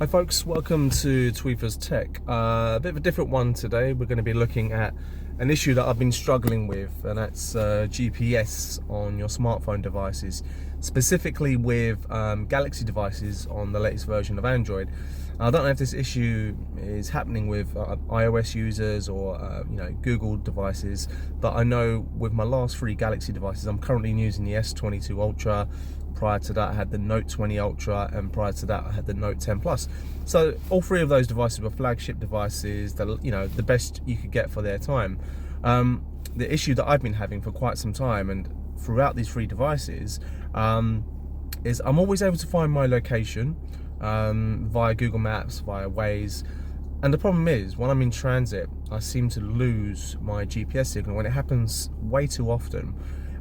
Hi folks, welcome to Tweeter's Tech. A bit of a different one today. We're going to be looking at an issue that I've been struggling with, and that's GPS on your smartphone devices, specifically with Galaxy devices on the latest version of Android. I don't know if this issue is happening with iOS users or Google devices, but I know with my last three Galaxy devices, I'm currently using the S22 Ultra. Prior to that I had the Note 20 Ultra, and prior to that I had the Note 10 Plus. So all three of those devices were flagship devices, that the best you could get for their time. The issue that I've been having for quite some time, and throughout these three devices, is I'm always able to find my location via Google Maps, via Waze. And the problem is, when I'm in transit, I seem to lose my GPS signal, and it happens way too often.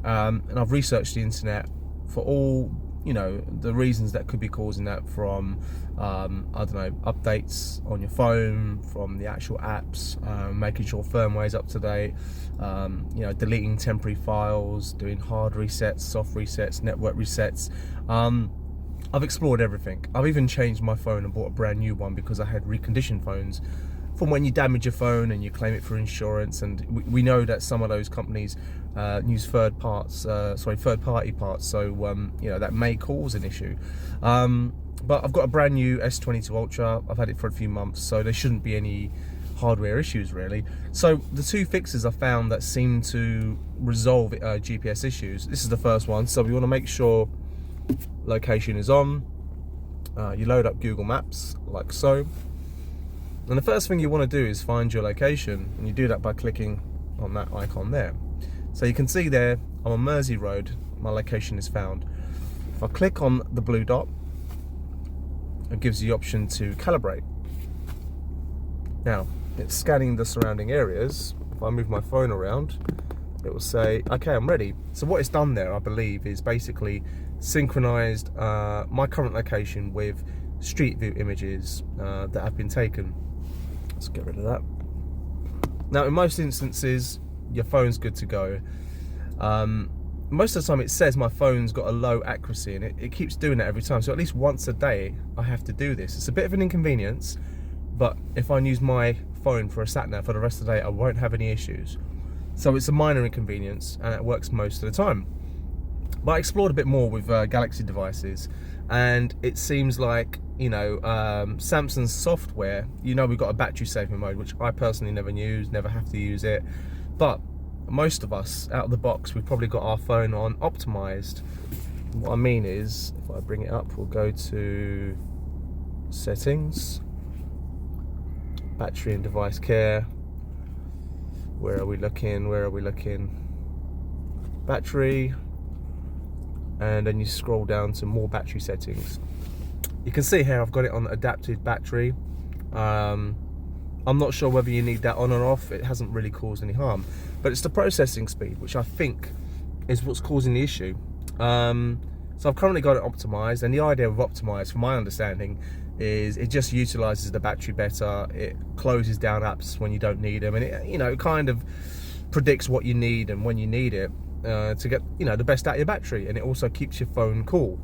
And I've researched the internet for all the reasons that could be causing that, from I don't know, updates on your phone, from the actual apps, making sure firmware is up to date, deleting temporary files, doing hard resets, soft resets, network resets. I've explored everything. I've even changed my phone and bought a brand new one because I had reconditioned phones from when you damage your phone and you claim it for insurance. And we know that some of those companies use third-party parts, so that may cause an issue. But I've got a brand new S22 Ultra. I've had it for a few months, so there shouldn't be any hardware issues really. So the two fixes I found that seem to resolve GPS issues. This is the first one. So we want to make sure location is on. You load up Google Maps like so. And the first thing you want to do is find your location, and you do that by clicking on that icon there. So you can see there, I'm on Mersey Road, my location is found. If I click on the blue dot, it gives you the option to calibrate. Now, it's scanning the surrounding areas. If I move my phone around, it will say, okay, I'm ready. So what it's done there, I believe, is basically synchronized my current location with street view images that have been taken. Let's get rid of that. Now, in most instances, your phone's good to go. Most of the time it says my phone's got a low accuracy, and it keeps doing that every time. So at least once a day I have to do this. It's a bit of an inconvenience, but if I use my phone for a sat-nav for the rest of the day, I won't have any issues. So it's a minor inconvenience, and it works most of the time. But I explored a bit more with Galaxy devices, and it seems like Samsung's software, we've got a battery saving mode, which I personally never use, never have to use it. But most of us, out of the box, we've probably got our phone on optimized. What I mean is, if I bring it up, we'll go to settings, battery and device care. Where are we looking? Battery. And then you scroll down to more battery settings. You can see here I've got it on adaptive battery. I'm not sure whether you need that on or off. It hasn't really caused any harm, but it's the processing speed which I think is what's causing the issue. So I've currently got it optimized, and the idea of optimized, from my understanding, is it just utilizes the battery better. It closes down apps when you don't need them, and it kind of predicts what you need and when you need it to get the best out of your battery, and it also keeps your phone cool.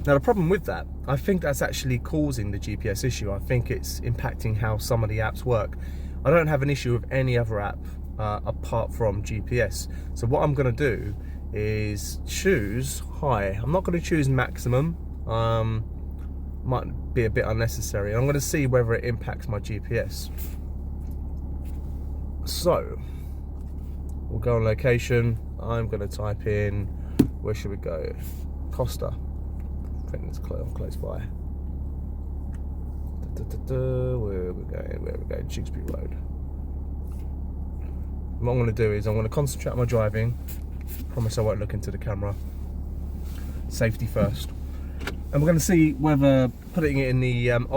Now the problem with that, I think that's actually causing the GPS issue. I think it's impacting how some of the apps work. I don't have an issue with any other app apart from GPS. So what I'm going to do is choose high. I'm not going to choose maximum. Might be a bit unnecessary. I'm going to see whether it impacts my GPS. So we'll go on location. I'm going to type in, where should we go? Costa. I think it's close by. Where are we going? Chigsby Road. What I'm going to do is I'm going to concentrate on my driving. Promise I won't look into the camera. Safety first. And we're going to see whether putting it in the turn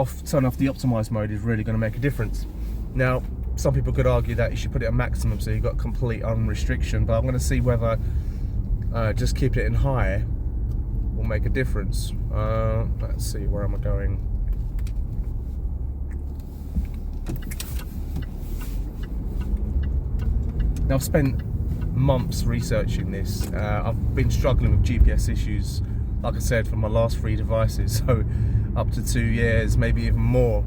off the optimized mode is really going to make a difference. Now, some people could argue that you should put it at maximum so you've got complete unrestriction, but I'm going to see whether just keep it in high will make a difference. Let's see, where am I going? Now, I've spent months researching this. I've been struggling with GPS issues like I said, for my last 3 devices, so up to 2 years, maybe even more.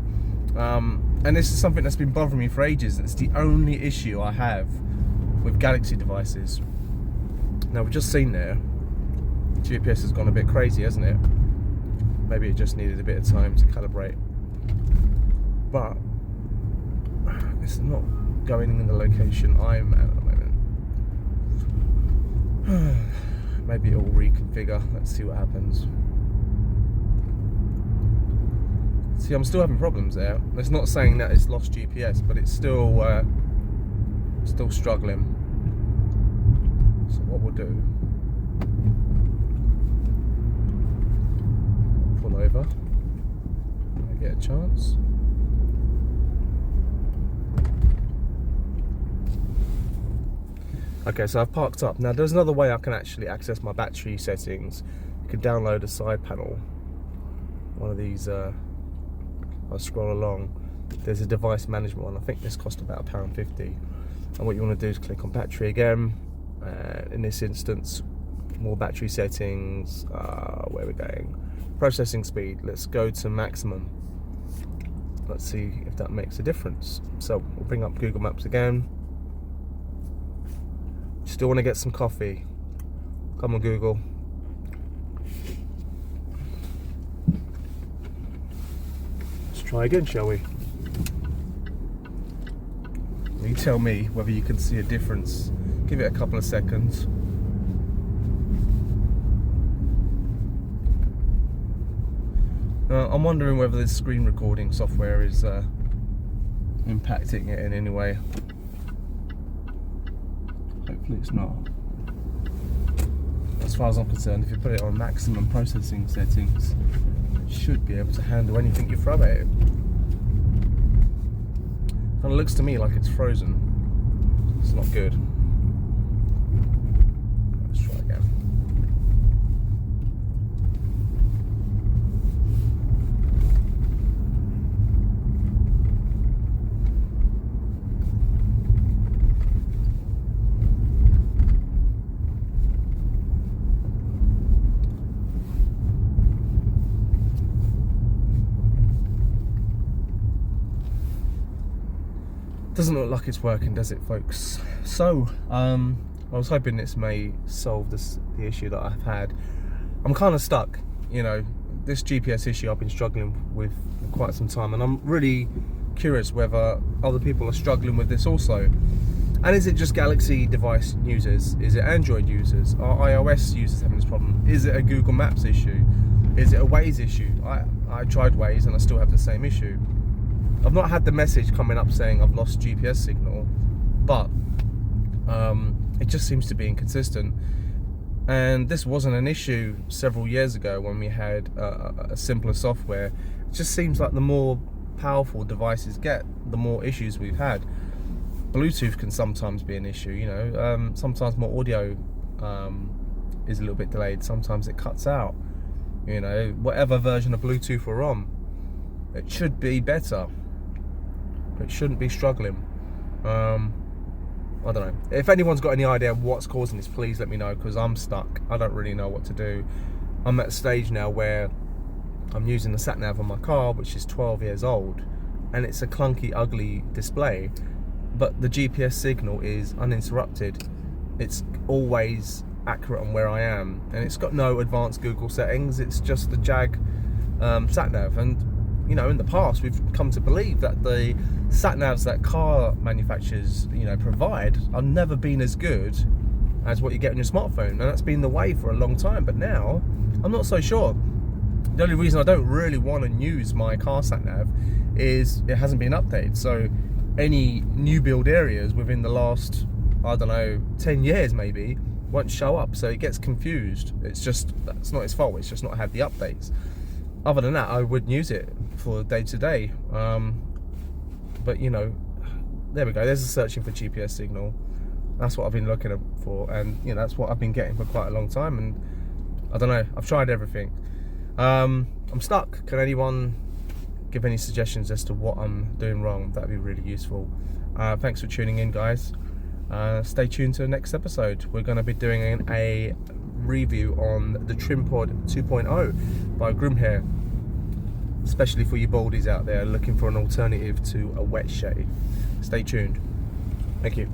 And this is something that's been bothering me for ages. It's the only issue I have with Galaxy devices. Now, we've just seen there, GPS has gone a bit crazy, hasn't it? Maybe it just needed a bit of time to calibrate. But it's not going in the location I'm at the moment. Maybe it'll reconfigure. Let's see what happens. See, I'm still having problems there. It's not saying that it's lost GPS, but it's still struggling. So what we'll do, pull over when I get a chance. Okay, so I've parked up. Now there's another way I can actually access my battery settings. You can download a side panel. One of these, I'll scroll along. There's a device management one. I think this cost about £1.50. And what you want to do is click on battery again. In this instance, more battery settings. Where are we going? Processing speed. Let's go to maximum. Let's see if that makes a difference. So we'll bring up Google Maps again. Still want to get some coffee. Come on, Google. Let's try again, shall we? You tell me whether you can see a difference. Give it a couple of seconds. I'm wondering whether this screen recording software is impacting it in any way. Hopefully it's not. As far as I'm concerned, if you put it on maximum processing settings, it should be able to handle anything you throw at it. Kind of looks to me like it's frozen. It's not good. Let's try again. Doesn't look like it's working, does it, folks? So, I was hoping this may solve the issue that I've had. I'm kind of stuck, you know. This GPS issue I've been struggling with for quite some time, and I'm really curious whether other people are struggling with this also. And is it just Galaxy device users? Is it Android users? Are iOS users having this problem? Is it a Google Maps issue? Is it a Waze issue? I tried Waze and I still have the same issue. I've not had the message coming up saying I've lost GPS signal, but it just seems to be inconsistent. And this wasn't an issue several years ago when we had a simpler software. It just seems like the more powerful devices get, the more issues we've had. Bluetooth can sometimes be an issue, you know. Sometimes my audio is a little bit delayed. Sometimes it cuts out. You know, whatever version of Bluetooth we're on, it should be better. It shouldn't be struggling. I don't know. If anyone's got any idea what's causing this, please let me know, because I'm stuck. I don't really know what to do. I'm at a stage now where I'm using the sat nav on my car, which is 12 years old, and it's a clunky, ugly display, but the GPS signal is uninterrupted. It's always accurate on where I am, and it's got no advanced Google settings. It's just the Jag sat nav. And you know, in the past, we've come to believe that the sat navs that car manufacturers, you know, provide are never been as good as what you get on your smartphone, and that's been the way for a long time. But now, I'm not so sure. The only reason I don't really want to use my car sat nav is it hasn't been updated. So, any new build areas within the last, I don't know, 10 years maybe, won't show up. So it gets confused. It's just, that's not its fault. It's just not had the updates. Other than that, I wouldn't use it for day to day. But you know, there we go. There's a searching for GPS signal. That's what I've been looking for, and you know, that's what I've been getting for quite a long time. And I don't know. I've tried everything. I'm stuck. Can anyone give any suggestions as to what I'm doing wrong? That'd be really useful. Thanks for tuning in, guys. Stay tuned to the next episode. We're going to be doing a review on the TrimPod 2.0 by Groomhair, especially for you baldies out there looking for an alternative to a wet shave. Stay tuned. Thank you.